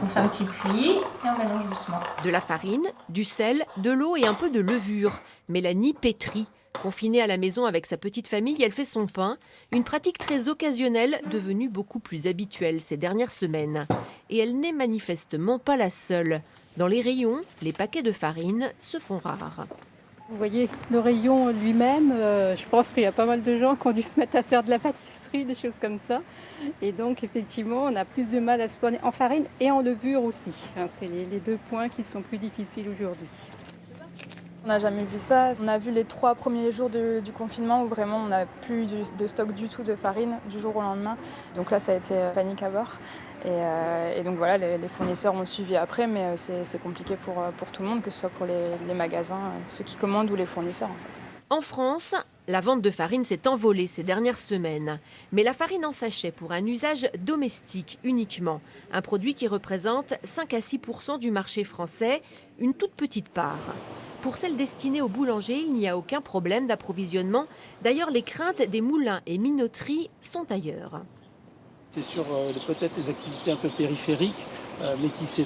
on fait un petit pli et on mélange doucement. De la farine, du sel, de l'eau et un peu de levure. Mélanie pétrit. Confinée à la maison avec sa petite famille, elle fait son pain. Une pratique très occasionnelle, devenue beaucoup plus habituelle ces dernières semaines. Et elle n'est manifestement pas la seule. Dans les rayons, les paquets de farine se font rares. Vous voyez, le rayon lui-même, je pense qu'il y a pas mal de gens qui ont dû se mettre à faire de la pâtisserie, des choses comme ça. Et donc, effectivement, on a plus de mal à se fournir en farine et en levure aussi. Enfin, c'est les deux points qui sont plus difficiles aujourd'hui. On n'a jamais vu ça. On a vu les 3 premiers jours du confinement où vraiment on n'a plus de stock du tout de farine du jour au lendemain. Donc là, ça a été panique à bord. Et donc voilà, les fournisseurs ont suivi après, mais c'est compliqué pour tout le monde, que ce soit pour les magasins, ceux qui commandent ou les fournisseurs en fait. En France, la vente de farine s'est envolée ces dernières semaines. Mais la farine en sachet pour un usage domestique uniquement. Un produit qui représente 5 à 6% du marché français, une toute petite part. Pour celle destinée aux boulangers, il n'y a aucun problème d'approvisionnement. D'ailleurs, les craintes des moulins et minoteries sont ailleurs. C'est sur peut-être les activités un peu périphériques, mais qui sont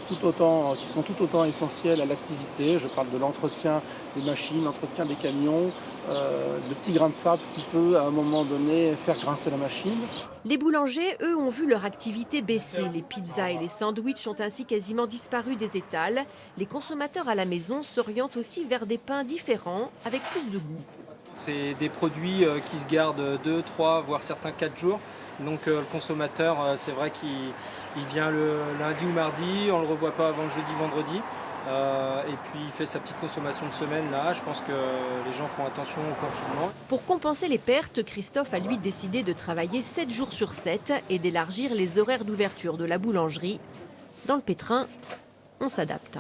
tout autant essentielles à l'activité. Je parle de l'entretien des machines, l'entretien des camions, le petit grain de sable qui peut, à un moment donné, faire grincer la machine. Les boulangers, eux, ont vu leur activité baisser. Les pizzas et les sandwichs ont ainsi quasiment disparu des étals. Les consommateurs à la maison s'orientent aussi vers des pains différents, avec plus de goût. C'est des produits qui se gardent 2, 3, voire certains 4 jours. Donc le consommateur, c'est vrai qu'il vient le lundi ou mardi, on ne le revoit pas avant le jeudi, vendredi. Et puis il fait sa petite consommation de semaine là. Je pense que les gens font attention au confinement. Pour compenser les pertes, Christophe a lui décidé de travailler 7 jours sur 7 et d'élargir les horaires d'ouverture de la boulangerie. Dans le pétrin, on s'adapte.